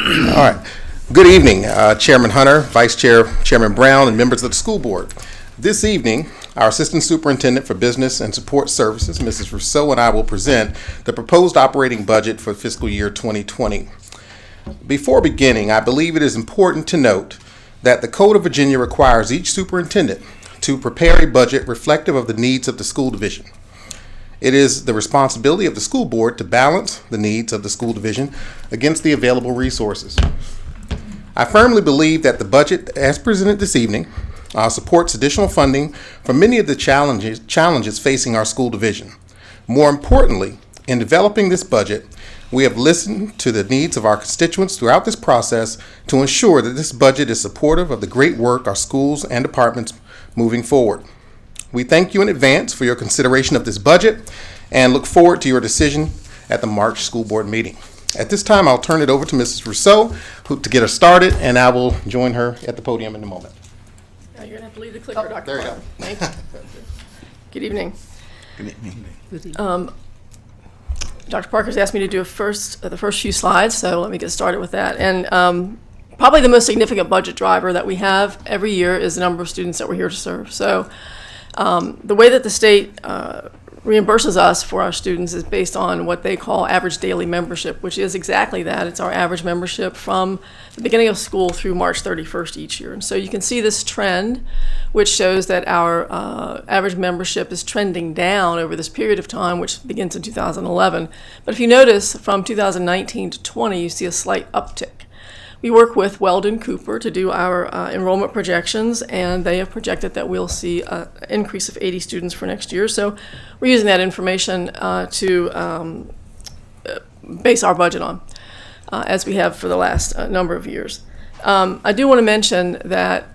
All right. Good evening, Chairman Hunter, Vice Chair, Chairman Brown, and members of the school board. This evening, our Assistant Superintendent for Business and Support Services, Mrs. Rousseau, and I will present the proposed operating budget for fiscal year 2020. Before beginning, I believe it is important to note that the Code of Virginia requires each superintendent to prepare a budget reflective of the needs of the school division. It is the responsibility of the school board to balance the needs of the school division against the available resources. I firmly believe that the budget as presented this evening supports additional funding for many of the challenges facing our school division. More importantly, in developing this budget, we have listened to the needs of our constituents throughout this process to ensure that this budget is supportive of the great work our schools and departments moving forward. We thank you in advance for your consideration of this budget and look forward to your decision at the March school board meeting. At this time, I'll turn it over to Mrs. Rousseau to get us started, and I will join her at the podium in a moment. Now you're going to have to leave the clicker, Dr. There you Parker. go. Thank you. Good evening. Good evening. Dr. Parker's asked me to do the first few slides, so let me get started with that. And probably the most significant budget driver that we have every year is the number of students that we're here to serve. So the way that the state reimburses us for our students is based on what they call average daily membership, which is exactly that. It's our average membership from the beginning of school through March 31st each year. And so you can see this trend, which shows that our average membership is trending down over this period of time, which begins in 2011. But if you notice, from 2019 to 20, you see a slight uptick. We work with Weldon Cooper to do our enrollment projections, and they have projected that we'll see an increase of 80 students for next year. So we're using that information to base our budget on, as we have for the last number of years. I do want to mention that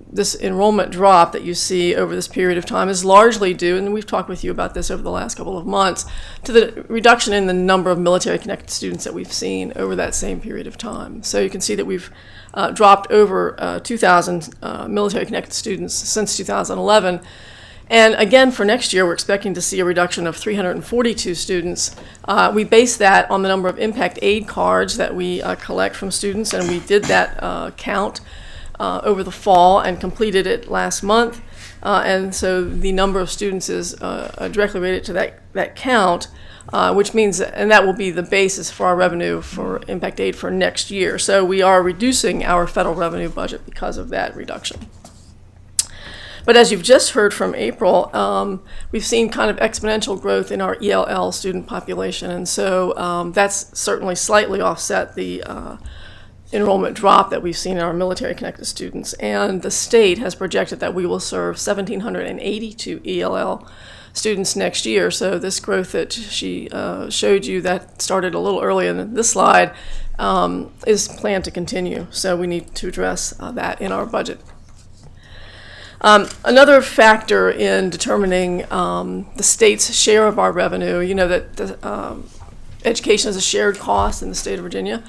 this enrollment drop that you see over this period of time is largely due, and we've talked with you about this over the last couple of months, to the reduction in the number of military-connected students that we've seen over that same period of time. So you can see that we've dropped over 2,000 military-connected students since 2011. And again, for next year, we're expecting to see a reduction of 342 students. We base that on the number of impact aid cards that we collect from students, and we did that count over the fall and completed it last month. And so the number of students is directly related to that count, which means, and that will be the basis for our revenue for impact aid for next year. So we are reducing our federal revenue budget because of that reduction. But as you've just heard from April, we've seen kind of exponential growth in our ELL student population, and so that's certainly slightly offset the enrollment drop that we've seen in our military-connected students. And the state has projected that we will serve 1,782 ELL students next year. So this growth that she showed you that started a little earlier than this slide is planned to continue. So we need to address that in our budget. Another factor in determining the state's share of our revenue, you know that education is a shared cost in the state of Virginia,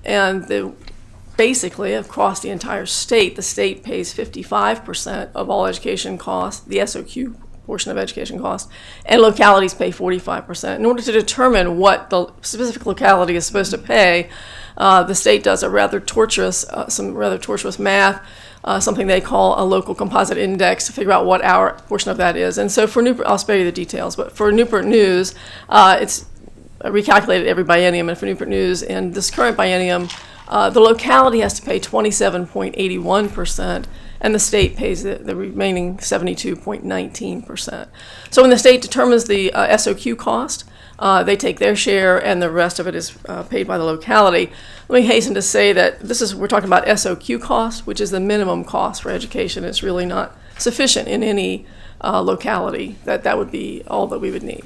and basically across the entire state, the state pays 55% of all education costs, the SOQ portion of education costs, and localities pay 45%. In order to determine what the specific locality is supposed to pay, the state does some rather tortuous math. Something they call a local composite index to figure out what our portion of that is. And so for Newport, I'll spare you the details, but for Newport News, it's recalculated every biennium, and for Newport News, in this current biennium, the locality has to pay 27.81%, and the state pays the remaining 72.19%. So when the state determines the SOQ cost, they take their share, and the rest of it is paid by the locality. Let me hasten to say that we're talking about SOQ cost, which is the minimum cost for education. It's really not sufficient in any locality. That would be all that we would need.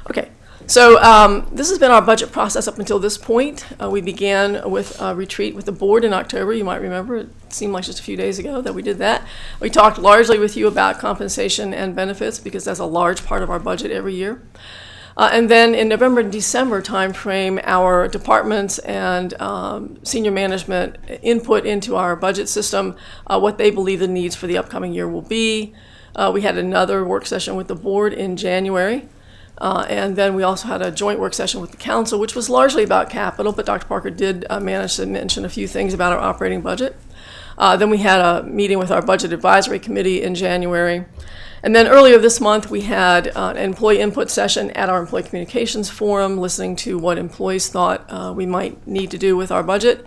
Okay, so this has been our budget process up until this point. We began with a retreat with the board in October. You might remember, it seemed like just a few days ago that we did that. We talked largely with you about compensation and benefits because that's a large part of our budget every year. And then in November and December timeframe, our departments and senior management input into our budget system what they believe the needs for the upcoming year will be. We had another work session with the board in January. And then we also had a joint work session with the council, which was largely about capital, but Dr. Parker did manage to mention a few things about our operating budget. Then we had a meeting with our Budget Advisory Committee in January. And then earlier this month, we had an employee input session at our Employee Communications Forum, listening to what employees thought we might need to do with our budget.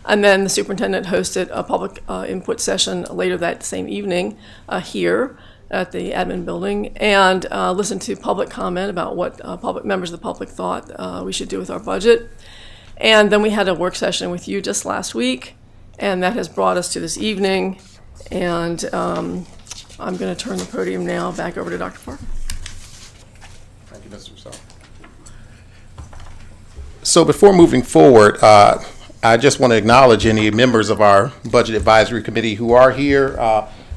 And then the superintendent hosted a public input session later that same evening here at the admin building, and listened to public comment about what public members of the public thought we should do with our budget. And then we had a work session with you just last week, and that has brought us to this evening. And I'm going to turn the podium now back over to Dr. Parker. Thank you, Mr. Rousseau. So before moving forward, I just want to acknowledge any members of our Budget Advisory Committee who are here.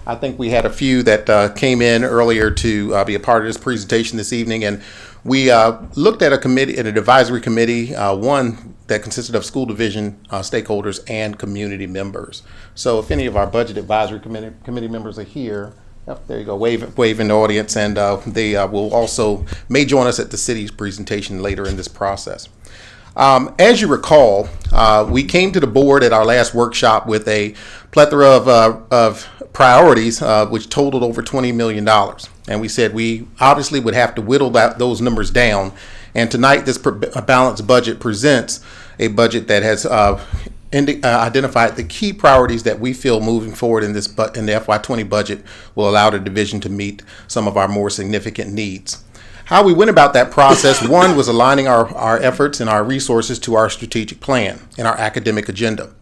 I think we had a few that came in earlier to be a part of this presentation this evening, and we looked at an advisory committee, one that consisted of school division stakeholders and community members. So if any of our Budget Advisory Committee members are here, yep, there you go, wave in the audience, and they will also may join us at the city's presentation later in this process. As you recall, we came to the board at our last workshop with a plethora of priorities, which totaled over $20 million. And we said we obviously would have to whittle those numbers down. And tonight, this balanced budget presents a budget that has identified the key priorities that we feel moving forward in the FY20 budget will allow the division to meet some of our more significant needs. How we went about that process, one was aligning our efforts and our resources to our strategic plan and our academic agenda.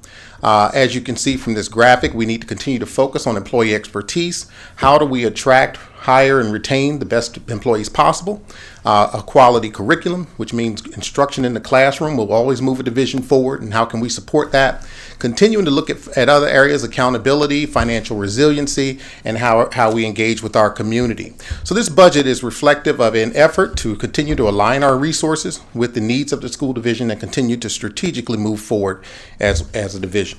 As you can see from this graphic, we need to continue to focus on employee expertise. How do we attract, hire, and retain the best employees possible? A quality curriculum, which means instruction in the classroom will always move a division forward, and how can we support that? Continuing to look at other areas, accountability, financial resiliency, and how we engage with our community. So this budget is reflective of an effort to continue to align our resources with the needs of the school division and continue to strategically move forward as a division.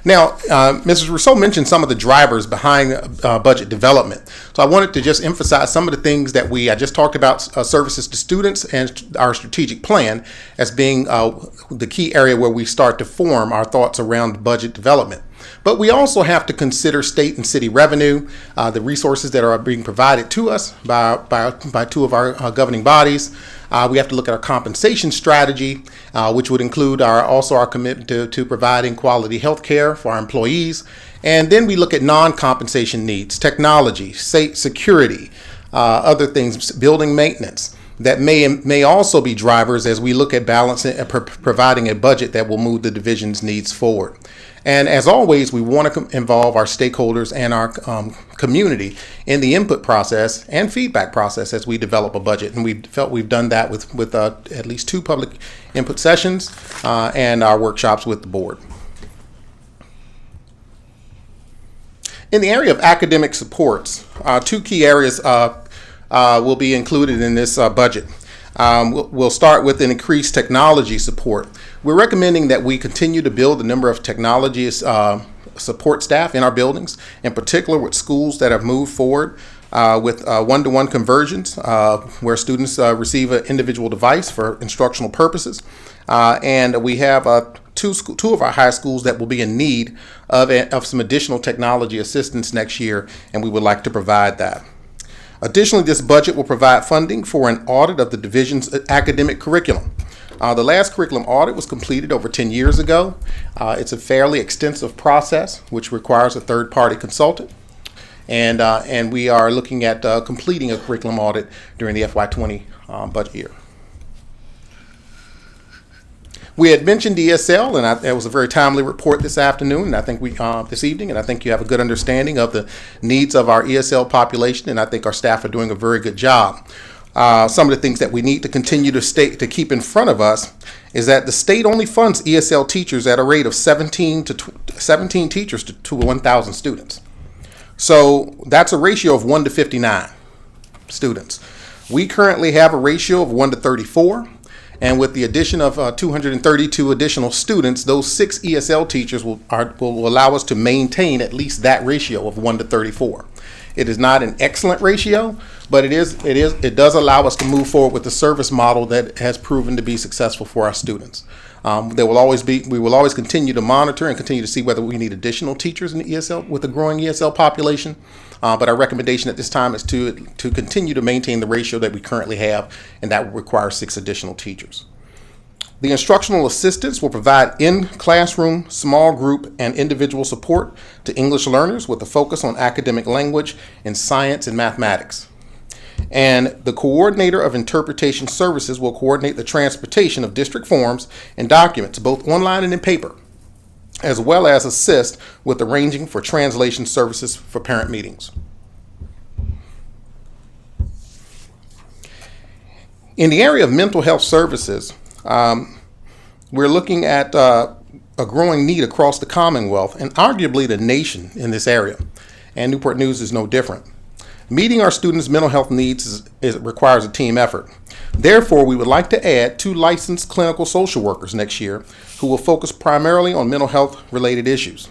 Now, Mrs. Rousseau mentioned some of the drivers behind budget development. So I wanted to just emphasize some of the things that I just talked about, services to students and our strategic plan as being the key area where we start to form our thoughts around budget development. But we also have to consider state and city revenue, the resources that are being provided to us by two of our governing bodies. We have to look at our compensation strategy, which would include our commitment to providing quality health care for our employees. And then we look at non-compensation needs, technology, security, other things, building maintenance, that may also be drivers as we look at balancing and providing a budget that will move the division's needs forward. And as always, we want to involve our stakeholders and our community in the input process and feedback process as we develop a budget. And we felt we've done that with at least 2 public input sessions and our workshops with the board. In the area of academic supports, 2 key areas will be included in this budget. We'll start with an increased technology support. We're recommending that we continue to build the number of technology support staff in our buildings, in particular with schools that have moved forward with one-to-one conversions, where students receive an individual device for instructional purposes. And we have two of our high schools that will be in need of some additional technology assistance next year, and we would like to provide that. Additionally, this budget will provide funding for an audit of the division's academic curriculum. The last curriculum audit was completed over 10 years ago. It's a fairly extensive process, which requires a third-party consultant. And we are looking at completing a curriculum audit during the FY20 budget year. We had mentioned ESL, and it was a very timely report this afternoon, and I think this evening, and I think you have a good understanding of the needs of our ESL population, and I think our staff are doing a very good job. Some of the things that we need to continue to keep in front of us is that the state only funds ESL teachers at a rate of 17 teachers to 1,000 students. So that's a ratio of 1 to 59 students. We currently have a ratio of 1 to 34. And with the addition of 232 additional students, those 6 ESL teachers will allow us to maintain at least that ratio of 1 to 34. It is not an excellent ratio, but it does allow us to move forward with the service model that has proven to be successful for our students. We will always continue to monitor and continue to see whether we need additional teachers in the ESL with the growing ESL population. But our recommendation at this time is to continue to maintain the ratio that we currently have, and that will require 6 additional teachers. The instructional assistants will provide in-classroom, small group, and individual support to English learners with a focus on academic language and science and mathematics. And the coordinator of interpretation services will coordinate the transportation of district forms and documents, both online and in paper, as well as assist with arranging for translation services for parent meetings. In the area of mental health services, we're looking at a growing need across the Commonwealth and arguably the nation in this area, and Newport News is no different. Meeting our students' mental health needs requires a team effort. Therefore, we would like to add 2 licensed clinical social workers next year who will focus primarily on mental health related issues.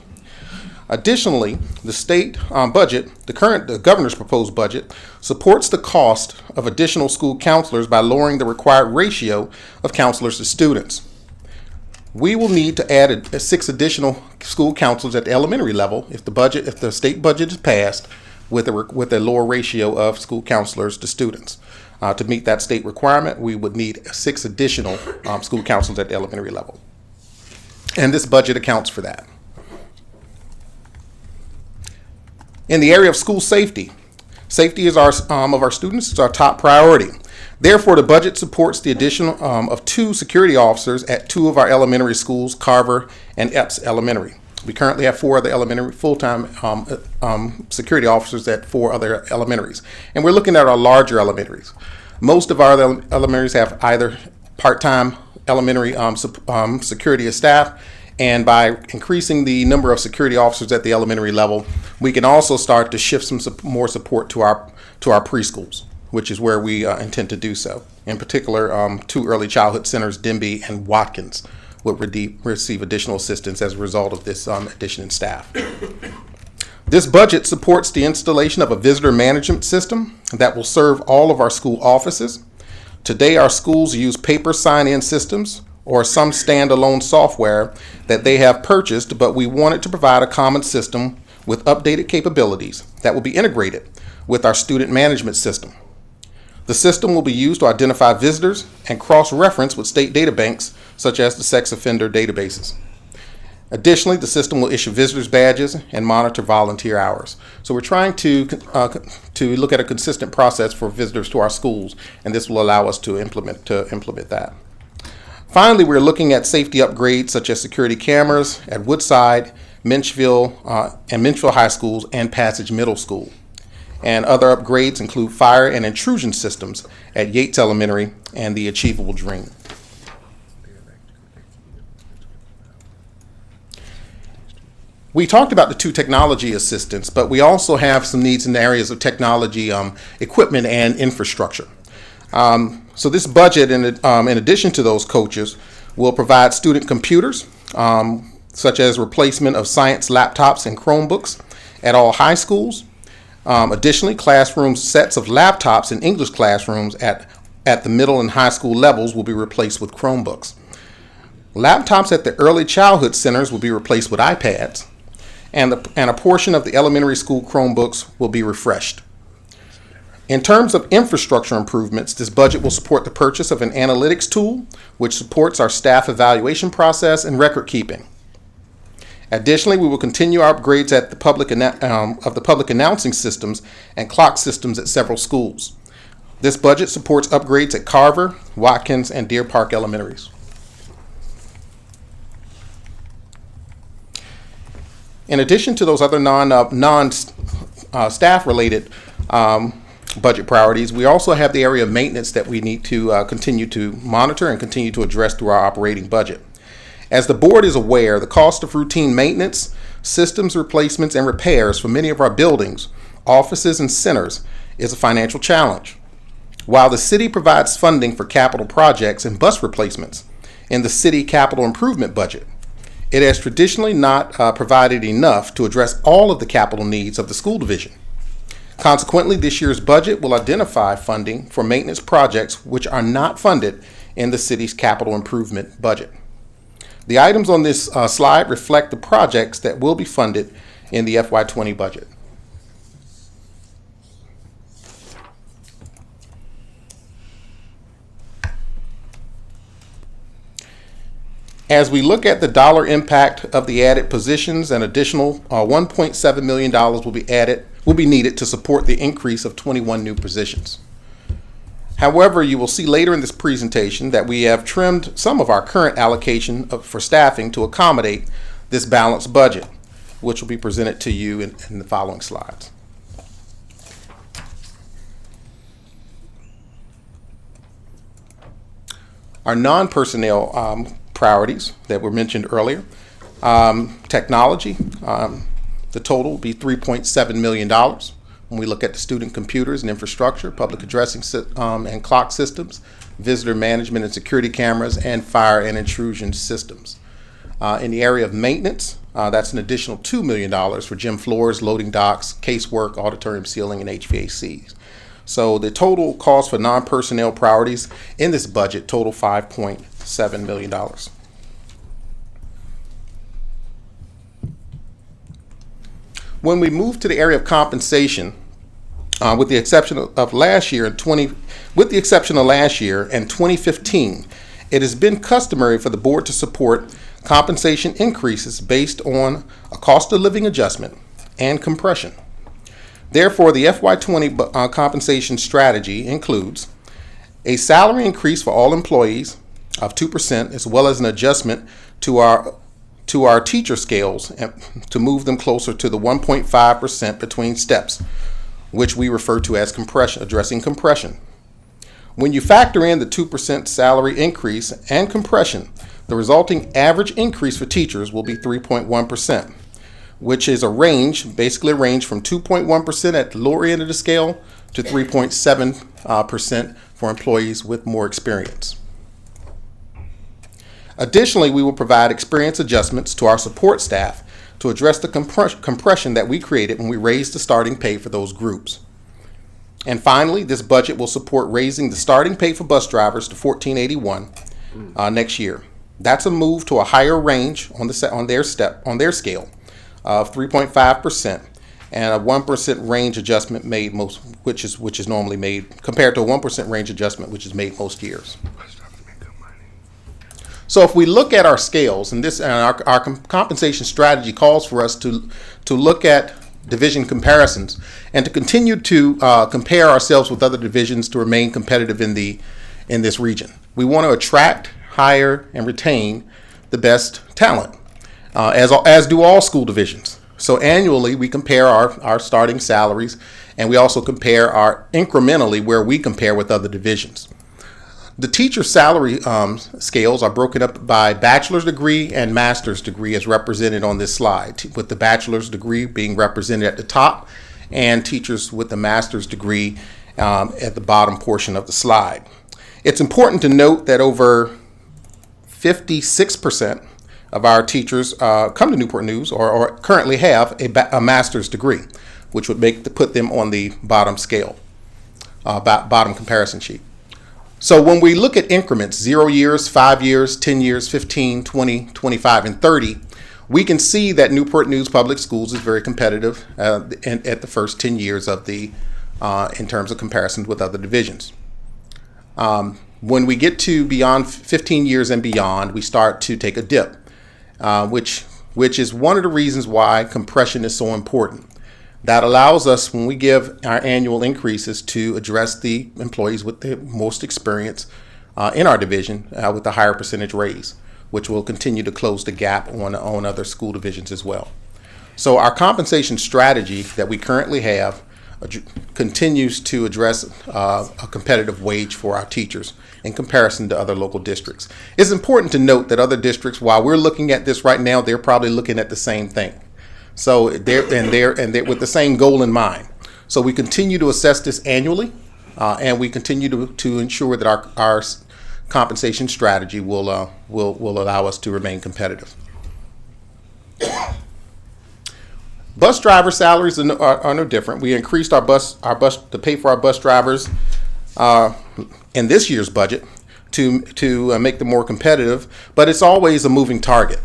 Additionally, the state budget, the governor's proposed budget, supports the cost of additional school counselors by lowering the required ratio of counselors to students. We will need to add 6 additional school counselors at the elementary level if the state budget is passed with a lower ratio of school counselors to students. To meet that state requirement, we would need 6 additional school counselors at the elementary level. And this budget accounts for that. In the area of school safety, safety is of our students is our top priority. Therefore, the budget supports the addition of 2 security officers at 2 of our elementary schools, Carver and Epps Elementary. We currently have 4 other elementary full-time security officers at 4 other elementaries. And we're looking at our larger elementaries. Most of our elementaries have either part-time elementary security staff, and by increasing the number of security officers at the elementary level, we can also start to shift some more support to our preschools, which is where we intend to do so. In particular, 2 early childhood centers, Denby and Watkins, would receive additional assistance as a result of this addition in staff. This budget supports the installation of a visitor management system that will serve all of our school offices. Today, our schools use paper sign-in systems or some standalone software that they have purchased, but we wanted to provide a common system with updated capabilities that will be integrated with our student management system. The system will be used to identify visitors and cross-reference with state data banks, such as the sex offender databases. Additionally, the system will issue visitors badges and monitor volunteer hours. So we're trying to look at a consistent process for visitors to our schools, and this will allow us to implement that. Finally, we're looking at safety upgrades such as security cameras at Woodside, Minchville High Schools, and Passage Middle School. And other upgrades include fire and intrusion systems at Yates Elementary and the Achievable Dream. We talked about the 2 technology assistants, but we also have some needs in the areas of technology equipment and infrastructure. So this budget, in addition to those coaches, will provide student computers, such as replacement of science laptops and Chromebooks at all high schools. Additionally, classroom sets of laptops in English classrooms at the middle and high school levels will be replaced with Chromebooks. Laptops at the early childhood centers will be replaced with iPads, and a portion of the elementary school Chromebooks will be refreshed. In terms of infrastructure improvements, this budget will support the purchase of an analytics tool, which supports our staff evaluation process and record keeping. Additionally, we will continue our upgrades at the public announcing systems and clock systems at several schools. This budget supports upgrades at Carver, Watkins, and Deer Park Elementaries. In addition to those other non-staff related budget priorities, we also have the area of maintenance that we need to continue to monitor and continue to address through our operating budget. As the board is aware, the cost of routine maintenance, systems replacements, and repairs for many of our buildings, offices, and centers is a financial challenge. While the city provides funding for capital projects and bus replacements in the city capital improvement budget, it has traditionally not provided enough to address all of the capital needs of the school division. Consequently, this year's budget will identify funding for maintenance projects which are not funded in the city's capital improvement budget. The items on this slide reflect the projects that will be funded in the FY20 budget. As we look at the dollar impact of the added positions, an additional $1.7 million will be needed to support the increase of 21 new positions. However, you will see later in this presentation that we have trimmed some of our current allocation for staffing to accommodate this balanced budget, which will be presented to you in the following slides. Our non-personnel priorities that were mentioned earlier. Technology, the total will be $3.7 million. When we look at the student computers and infrastructure, public addressing and clock systems, visitor management and security cameras, and fire and intrusion systems. In the area of maintenance, that's an additional $2 million for gym floors, loading docks, casework, auditorium ceiling, and HVACs. So the total cost for non-personnel priorities in this budget total $5.7 million. When we move to the area of compensation, with the exception of last year in 2015, it has been customary for the board to support compensation increases based on a cost of living adjustment and compression. Therefore, the FY20 compensation strategy includes a salary increase for all employees of 2%, as well as an adjustment to our teacher scales to move them closer to the 1.5% between steps, which we refer to as compression, addressing compression. When you factor in the 2% salary increase and compression, the resulting average increase for teachers will be 3.1%. which is basically a range from 2.1% at the lower end of the scale to 3.7% for employees with more experience. Additionally, we will provide experience adjustments to our support staff to address the compression that we created when we raised the starting pay for those groups. And finally, this budget will support raising the starting pay for bus drivers to $14.81 next year. That's a move to a higher range on their scale of 3.5%, and a 1% range adjustment made which is normally made compared to a 1% range adjustment which is made most years. So if we look at our scales, and our compensation strategy calls for us to look at division comparisons and to continue to compare ourselves with other divisions to remain competitive in this region. We want to attract, hire, and retain the best talent. As do all school divisions. So annually, we compare our starting salaries, and we also compare incrementally where we compare with other divisions. The teacher salary scales are broken up by bachelor's degree and master's degree as represented on this slide, with the bachelor's degree being represented at the top and teachers with the master's degree at the bottom portion of the slide. It's important to note that over 56% of our teachers come to Newport News or currently have a master's degree, which would put them on the bottom scale, bottom comparison sheet. So when we look at increments, 0 years, 5 years, 10 years, 15, 20, 25, and 30, we can see that Newport News Public Schools is very competitive at the first 10 years of in terms of comparisons with other divisions. When we get to beyond 15 years and beyond, we start to take a dip, which is one of the reasons why compression is so important. That allows us, when we give our annual increases, to address the employees with the most experience in our division with a higher percentage raise, which will continue to close the gap on other school divisions as well. So our compensation strategy that we currently have continues to address a competitive wage for our teachers in comparison to other local districts. It's important to note that other districts, while we're looking at this right now, they're probably looking at the same thing. So they're with the same goal in mind. So we continue to assess this annually, and we continue to ensure that our compensation strategy will allow us to remain competitive. Bus driver salaries are no different. We increased our bus to pay for our bus drivers in this year's budget to make them more competitive, but it's always a moving target.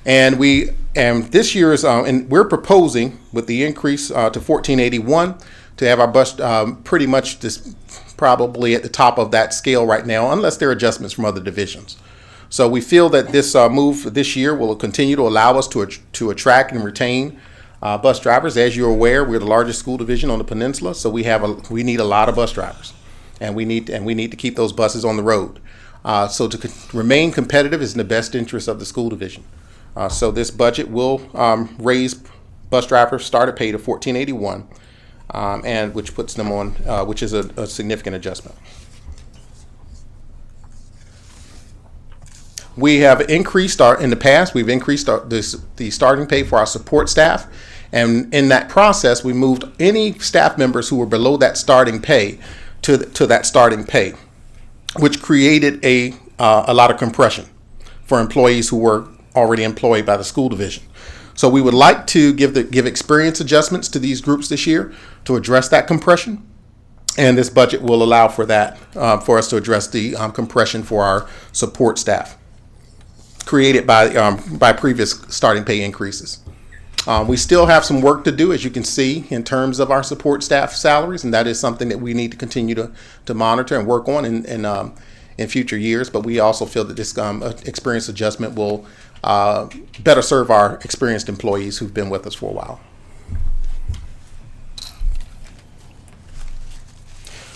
And this year's and we're proposing with the increase to 1481 to have our bus pretty much just probably at the top of that scale right now, unless there are adjustments from other divisions. So we feel that this move this year will continue to allow us to attract and retain bus drivers. As you're aware, we're the largest school division on the peninsula, so we need a lot of bus drivers, and we need to keep those buses on the road. So to remain competitive is in the best interest of the school division. So this budget will raise bus driver starter pay to $14.81, and which puts them on, which is a significant adjustment. We have increased in the past, we've increased the starting pay for our support staff. And in that process, we moved any staff members who were below that starting pay to that starting pay, which created a lot of compression for employees who were already employed by the school division. So we would like to give experience adjustments to these groups this year to address that compression. And this budget will allow for that, for us to address the compression for our support staff created by previous starting pay increases. We still have some work to do, as you can see, in terms of our support staff salaries, and that is something that we need to continue to monitor and work on in future years. But we also feel that this experience adjustment will better serve our experienced employees who've been with us for a while.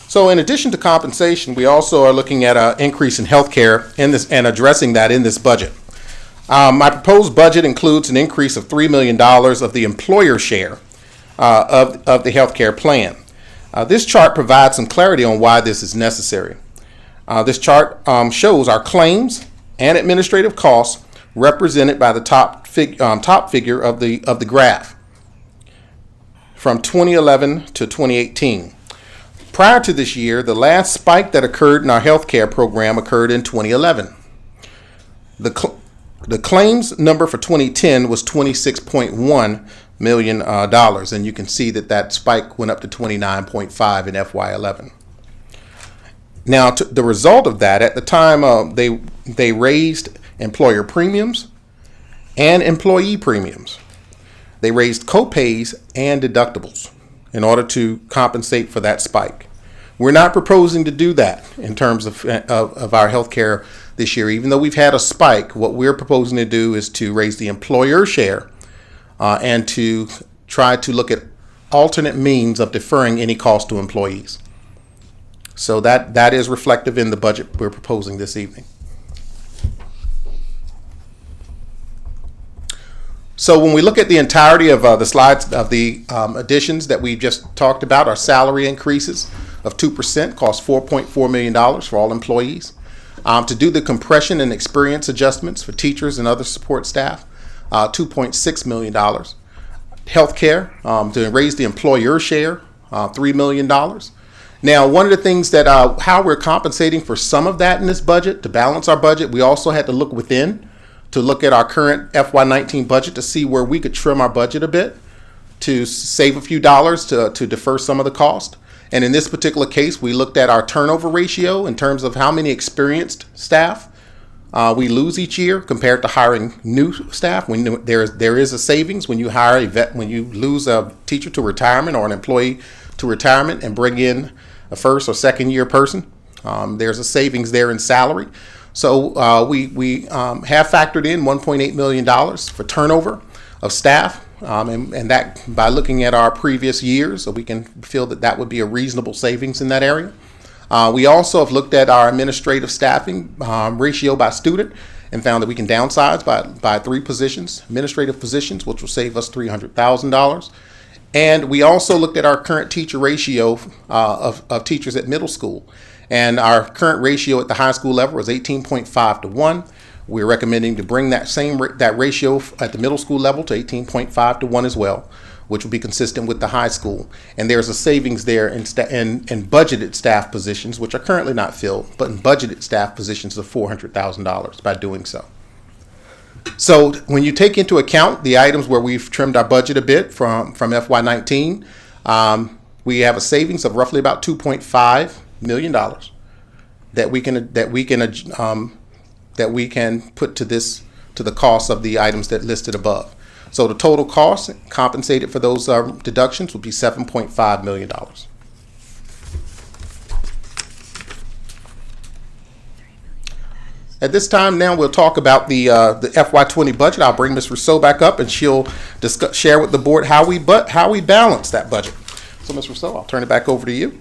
So in addition to compensation, we also are looking at an increase in healthcare and addressing that in this budget. My proposed budget includes an increase of $3 million of the employer share of the healthcare plan. This chart provides some clarity on why this is necessary. This chart shows our claims and administrative costs represented by the top figure of the graph from 2011 to 2018. Prior to this year, the last spike that occurred in our healthcare program occurred in 2011. The claims number for 2010 was $26.1 million, and you can see that spike went up to 29.5 in FY11. Now, the result of that, at the time, they raised employer premiums and employee premiums. They raised co-pays and deductibles in order to compensate for that spike. We're not proposing to do that in terms of our health care this year. Even though we've had a spike, what we're proposing to do is to raise the employer share and to try to look at alternate means of deferring any cost to employees. So that is reflective in the budget we're proposing this evening. So when we look at the entirety of the slides of the additions that we just talked about, our salary increases of 2% cost $4.4 million for all employees. To do the compression and experience adjustments for teachers and other support staff, $2.6 million. Healthcare, to raise the employer share, $3 million. Now, one of the things that how we're compensating for some of that in this budget, to balance our budget, we also had to look within to look at our current FY19 budget to see where we could trim our budget a bit to save a few dollars to defer some of the cost. And in this particular case, we looked at our turnover ratio in terms of how many experienced staff we lose each year compared to hiring new staff. There is a savings when you hire when you lose a teacher to retirement or an employee to retirement and bring in a first or second year person. There's a savings there in salary. So we have factored in $1.8 million for turnover of staff. And that by looking at our previous years, so we can feel that would be a reasonable savings in that area. We also have looked at our administrative staffing ratio by student and found that we can downsize by 3 positions, administrative positions, which will save us $300,000. And we also looked at our current teacher ratio of teachers at middle school. And our current ratio at the high school level is 18.5 to 1. We're recommending to bring that ratio at the middle school level to 18.5 to 1 as well, which will be consistent with the high school. And there's a savings there in budgeted staff positions, which are currently not filled, but in budgeted staff positions of $400,000 by doing so. So when you take into account the items where we've trimmed our budget a bit from FY19, we have a savings of roughly about $2.5 million that we can put to the cost of the items that listed above. So the total cost compensated for those deductions would be $7.5 million. At this time now we'll talk about the FY20 budget. I'll bring Ms. Rousseau back up and she'll share with the board how we balance that budget. So Ms. Rousseau, I'll turn it back over to you.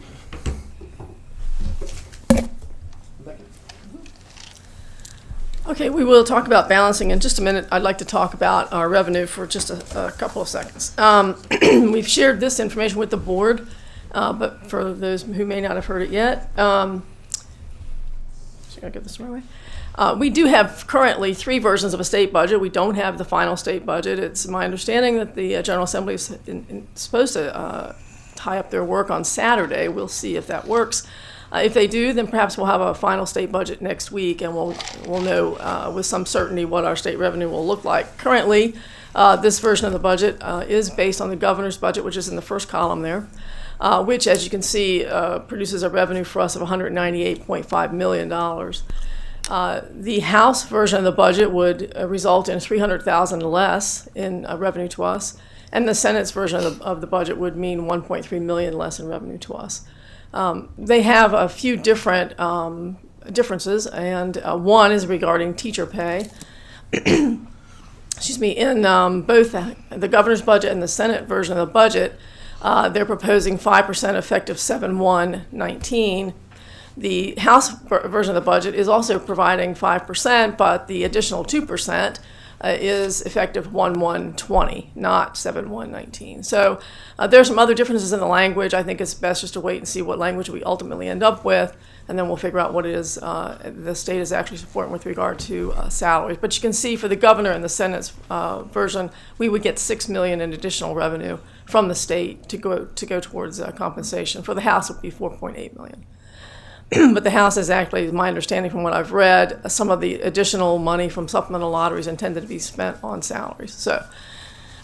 Okay, we will talk about balancing in just a minute. I'd like to talk about our revenue for just a couple of seconds. We've shared this information with the board, but for those who may not have heard it yet, should I get this the right way? We do have currently 3 versions of a state budget. We don't have the final state budget. It's my understanding that the General Assembly is supposed to tie up their work on Saturday. We'll see if that works. If they do, then perhaps we'll have a final state budget next week, and we'll know with some certainty what our state revenue will look like. Currently, this version of the budget is based on the governor's budget, which is in the first column there, which, as you can see, produces a revenue for us of $198.5 million. The House version of the budget would result in $300,000 less in revenue to us, and the Senate's version of the budget would mean $1.3 million less in revenue to us. They have a few different differences, and one is regarding teacher pay. Excuse me. In both the governor's budget and the Senate version of the budget, they're proposing 5% effective 7/1/19. The House version of the budget is also providing 5%, but the additional 2% is effective 1/1/20, not 7/1/19. So there's some other differences in the language. I think it's best just to wait and see what language we ultimately end up with, and then we'll figure out what it is the state is actually supporting with regard to salaries. But you can see for the governor and the Senate's version, we would get $6 million in additional revenue from the state to go towards compensation. For the House, it would be $4.8 million. But the House is actually, my understanding from what I've read, some of the additional money from supplemental lotteries intended to be spent on salaries. So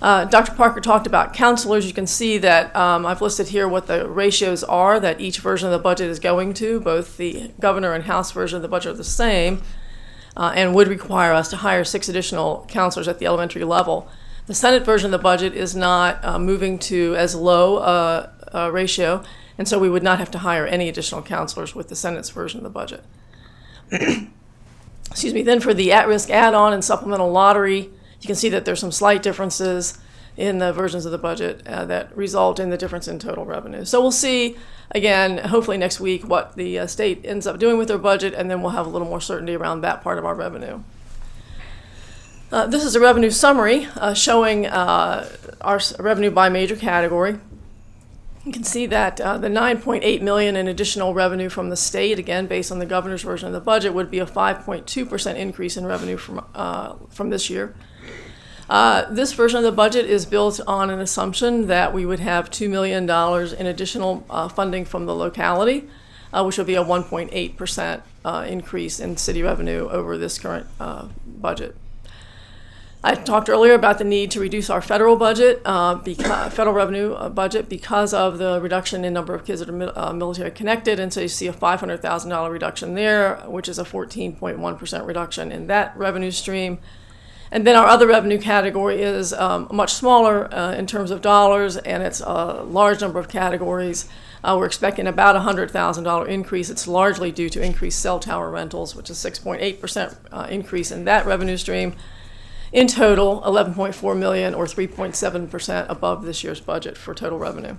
Dr. Parker talked about counselors. You can see that I've listed here what the ratios are that each version of the budget is going to. Both the governor and House version of the budget are the same and would require us to hire 6 additional counselors at the elementary level. The Senate version of the budget is not moving to as low a ratio, and so we would not have to hire any additional counselors with the Senate's version of the budget. Excuse me. Then for the at-risk add-on and supplemental lottery, you can see that there's some slight differences in the versions of the budget that result in the difference in total revenue. So we'll see, again, hopefully next week, what the state ends up doing with their budget, and then we'll have a little more certainty around that part of our revenue. This is a revenue summary showing our revenue by major category. You can see that the $9.8 million in additional revenue from the state, again, based on the governor's version of the budget, would be a 5.2% increase in revenue from this year. This version of the budget is built on an assumption that we would have $2 million in additional funding from the locality, which would be a 1.8% increase in city revenue over this current budget. I talked earlier about the need to reduce our federal budget, federal revenue budget, because of the reduction in number of kids that are military connected, and so you see a $500,000 reduction there, which is a 14.1% reduction in that revenue stream. And then our other revenue category is much smaller in terms of dollars, and it's a large number of categories. We're expecting about a $100,000 increase. It's largely due to increased cell tower rentals, which is 6.8% increase in that revenue stream. In total, $11.4 million, or 3.7% above this year's budget for total revenue.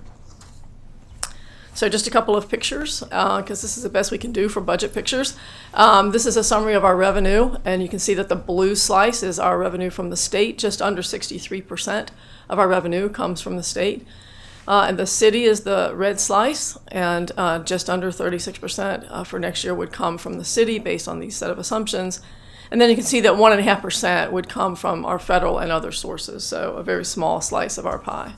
So just a couple of pictures, because this is the best we can do for budget pictures. This is a summary of our revenue, and you can see that the blue slice is our revenue from the state. Just under 63% of our revenue comes from the state. And the city is the red slice, and just under 36% for next year would come from the city based on these set of assumptions. And then you can see that 1.5% would come from our federal and other sources, so a very small slice of our pie.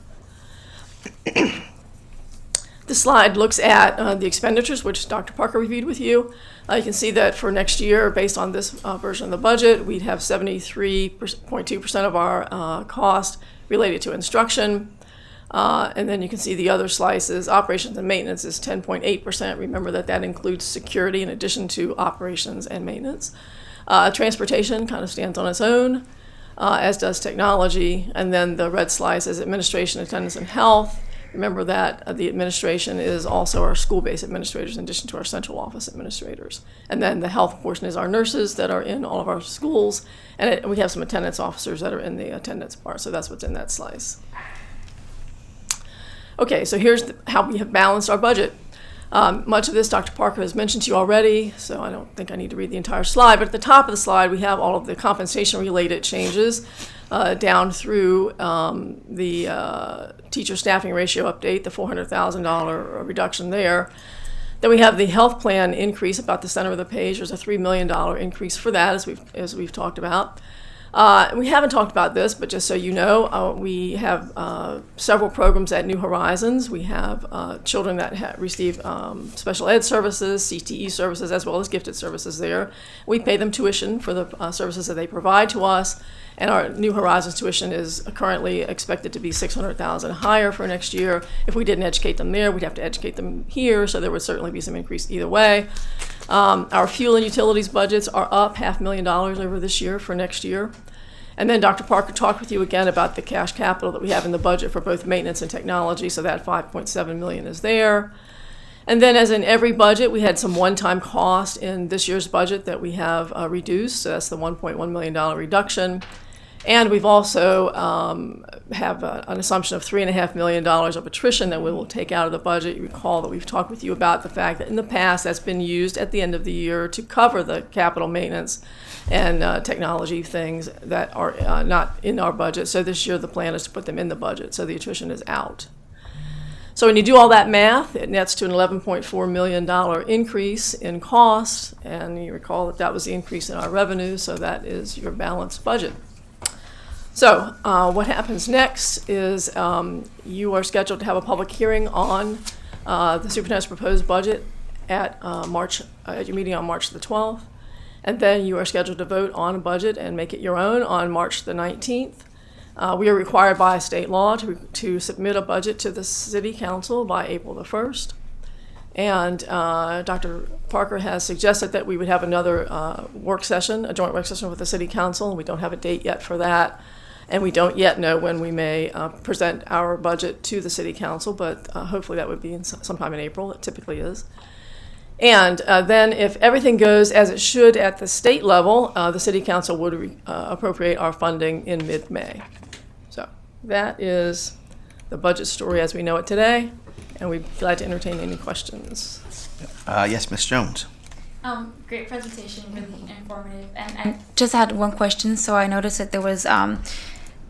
The This slide looks at the expenditures, which Dr. Parker reviewed with you. You can see that for next year, based on this version of the budget, we'd have 73.2% of our cost related to instruction. And then you can see the other slices. Operations and maintenance is 10.8%. Remember that includes security in addition to operations and maintenance. Transportation kind of stands on its own, as does technology. And then the red slice is administration, attendance, and health. Remember that the administration is also our school-based administrators in addition to our central office administrators. And then the health portion is our nurses that are in all of our schools. And we have some attendance officers that are in the attendance part. So that's what's in that slice. Okay, so here's how we have balanced our budget. Much of this Dr. Parker has mentioned to you already, so I don't think I need to read the entire slide. But at the top of the slide, we have all of the compensation-related changes down through the teacher staffing ratio update, the $400,000 reduction there. Then we have the health plan increase about the center of the page. There's a $3 million increase for that, as we've talked about. We haven't talked about this, but just so you know, we have several programs at New Horizons. We have children that receive special ed services, CTE services, as well as gifted services there. We pay them tuition for the services that they provide to us, and our New Horizons tuition is currently expected to be $600,000 higher for next year. If we didn't educate them there, we'd have to educate them here, so there would certainly be some increase either way. Our fuel and utilities budgets are up $500,000 over this year for next year. And then Dr. Parker talked with you again about the cash capital that we have in the budget for both maintenance and technology, so that $5.7 million is there. And then, as in every budget, we had some one-time cost in this year's budget that we have reduced, so that's the $1.1 million reduction. And we've also have an assumption of $3.5 million of attrition that we will take out of the budget. You recall that we've talked with you about the fact that in the past that's been used at the end of the year to cover the capital maintenance and technology things that are not in our budget. So this year the plan is to put them in the budget, so the attrition is out. So when you do all that math, it nets to an $11.4 million increase in cost, and you recall that was the increase in our revenue, so that is your balanced budget. So what happens next is you are scheduled to have a public hearing on the superintendent's proposed budget at your meeting on March the 12th. And then you are scheduled to vote on a budget and make it your own on March the 19th. We are required by state law to submit a budget to the City Council by April the 1st. And Dr. Parker has suggested that we would have another work session, a joint work session with the City Council. We don't have a date yet for that. And we don't yet know when we may present our budget to the City Council, but hopefully that would be sometime in April. It typically is. And then if everything goes as it should at the state level, the City Council would appropriate our funding in mid-May. So that is the budget story as we know it today, and we'd be glad to entertain any questions. Yes, Ms. Jones. Great presentation, really informative. And I just had one question. So I noticed that there was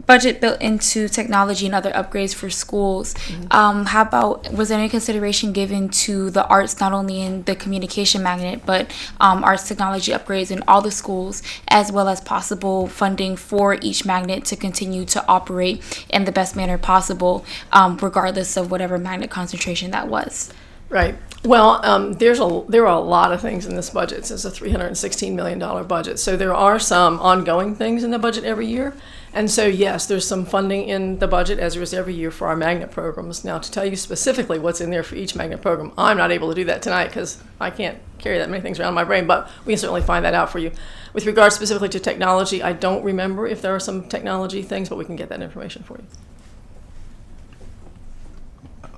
budget built into technology and other upgrades for schools. How about, was there any consideration given to the arts, not only in the communication magnet, but arts technology upgrades in all the schools, as well as possible funding for each magnet to continue to operate in the best manner possible, regardless of whatever magnet concentration that was? Right. Well, there are a lot of things in this budget. It's a $316 million budget. So there are some ongoing things in the budget every year. And so, yes, there's some funding in the budget, as there is every year, for our magnet programs. Now, to tell you specifically what's in there for each magnet program, I'm not able to do that tonight because I can't carry that many things around in my brain, but we can certainly find that out for you. With regard specifically to technology, I don't remember if there are some technology things, but we can get that information for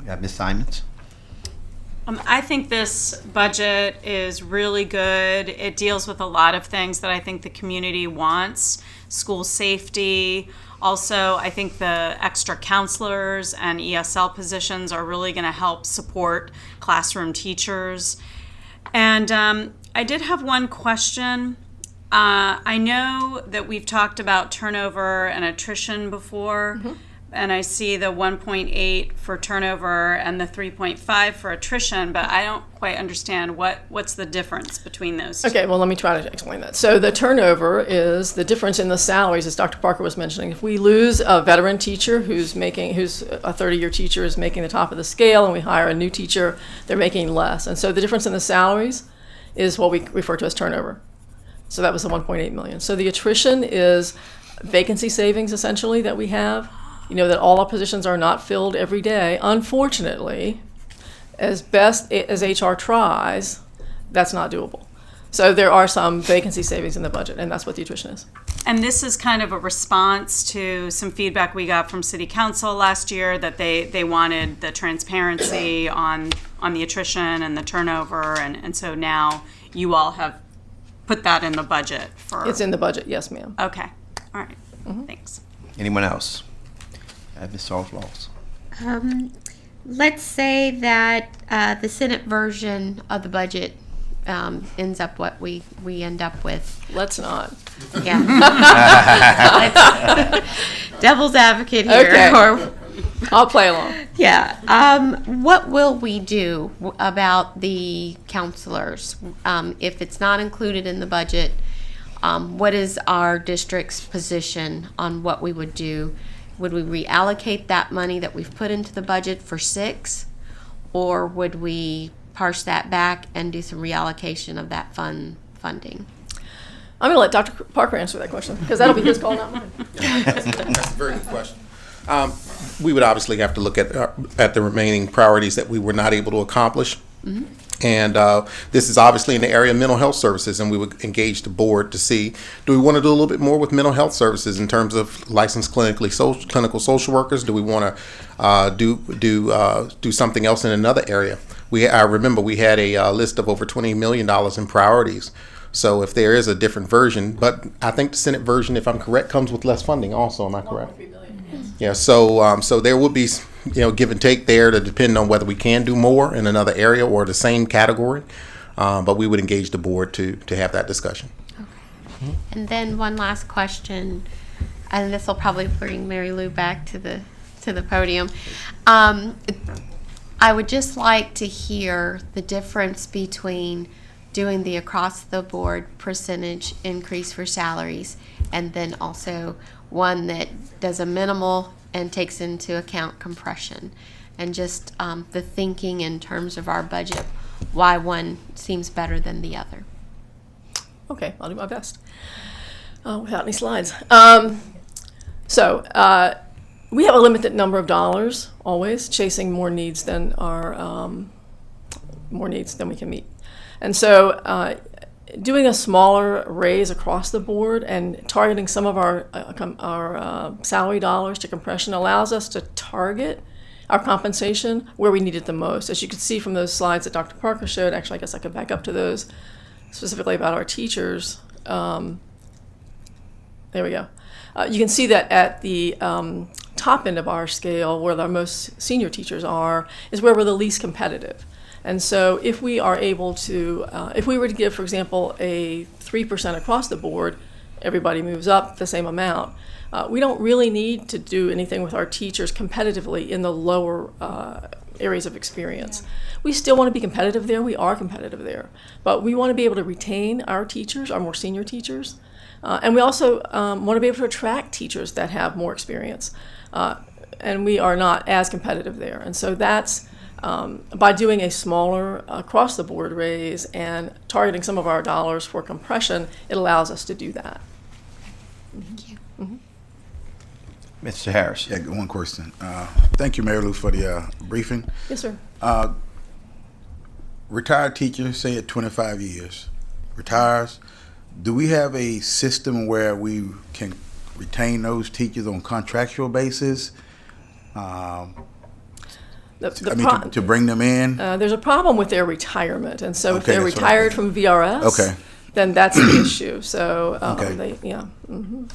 you. Ms. Simons? I think this budget is really good. It deals with a lot of things that I think the community wants. School safety. Also, I think the extra counselors and ESL positions are really going to help support classroom teachers. And I did have one question. I know that we've talked about turnover and attrition before. and I see the 1.8 for turnover and the 3.5 for attrition, but I don't quite understand what's the difference between those two. Okay, well, let me try to explain that. So the turnover is the difference in the salaries, as Dr. Parker was mentioning. If we lose a veteran teacher who's a 30-year teacher is making the top of the scale, and we hire a new teacher, they're making less. And so the difference in the salaries is what we refer to as turnover. So that was the 1.8 million. So the attrition is vacancy savings, essentially, that we have. You know, that all our positions are not filled every day. Unfortunately, as best as HR tries, that's not doable. So there are some vacancy savings in the budget, and that's what the attrition is. And this is kind of a response to some feedback we got from City Council last year that they wanted the transparency on the attrition and the turnover, and so now you all have put that in the budget for... It's in the budget, yes, ma'am. Okay, all right, thanks. Anyone else? Ms. Sauls-Laws. Let's say that the Senate version of the budget ends up what we end up with. Let's not. Yeah. Devil's advocate here. Okay. Or, I'll play along. yeah. What will we do about the counselors? If it's not included in the budget, what is our district's position on what we would do? Would we reallocate that money that we've put into the budget for 6? Or would we parse that back and do some reallocation of that funding? I'm going to let Dr. Parker answer that question, because that'll be his call, not mine. That's a very good question. We would obviously have to look at the remaining priorities that we were not able to accomplish. And this is obviously in the area of mental health services, and we would engage the board to see, do we want to do a little bit more with mental health services in terms of licensed clinical social workers? Do we want to do something else in another area? I remember we had a list of over $20 million in priorities. So if there is a different version, but I think the Senate version, if I'm correct, comes with less funding also, am I correct? $1.3 billion, yes. Yeah, so there will be, give and take there to depend on whether we can do more in another area or the same category. But we would engage the board to have that discussion. Okay. And then one last question, and this will probably bring Mary Lou back to the podium. I would just like to hear the difference between doing the across-the-board percentage increase for salaries and then also one that does a minimal and takes into account compression, and just the thinking in terms of our budget, why one seems better than the other. Okay, I'll do my best without any slides. We have a limited number of dollars, always chasing more needs than we can meet. And so doing a smaller raise across the board and targeting some of our salary dollars to compression allows us to target our compensation where we need it the most. As you can see from those slides that Dr. Parker showed, actually I guess I could back up to those, specifically about our teachers. There we go. You can see that at the top end of our scale, where our most senior teachers are, is where we're the least competitive. And so if we are able to, if we were to give, for example, a 3% across the board, everybody moves up the same amount. We don't really need to do anything with our teachers competitively in the lower areas of experience. We still want to be competitive there. We are competitive there. But we want to be able to retain our teachers, our more senior teachers. And we also want to be able to attract teachers that have more experience. And we are not as competitive there. And so that's by doing a smaller across-the-board raise and targeting some of our dollars for compression, it allows us to do that. Thank you. Mr. Harris. Yeah, one question. Thank you, Mary Lou, for the briefing. Yes, sir. Retired teacher, say at 25 years, retires. Do we have a system where we can retain those teachers on contractual basis? To bring them in? There's a problem with their retirement, and so if Okay, they're that's what I retired think. from VRS, Okay. then that's an issue. So Okay. Yeah,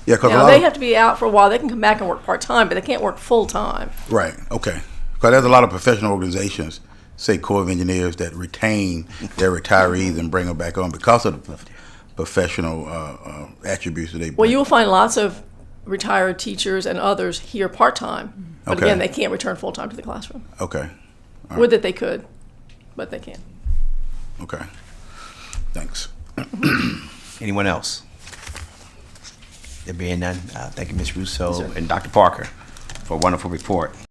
Yeah, because they have to be out for a while. They can come back and work part-time, but they can't work full-time. Right, okay. Because there's a lot of professional organizations, say Corps of Engineers, that retain their retirees and bring them back on because of the professional attributes that they bring. Well, you will find lots of retired teachers and others here part-time. But Okay. again, they can't return full-time to the classroom. Okay, Would that they could, but they can't. okay. Thanks. Anyone else? There being none, thank you, Ms. Russo Yes, sir. and Dr. Parker for a wonderful report.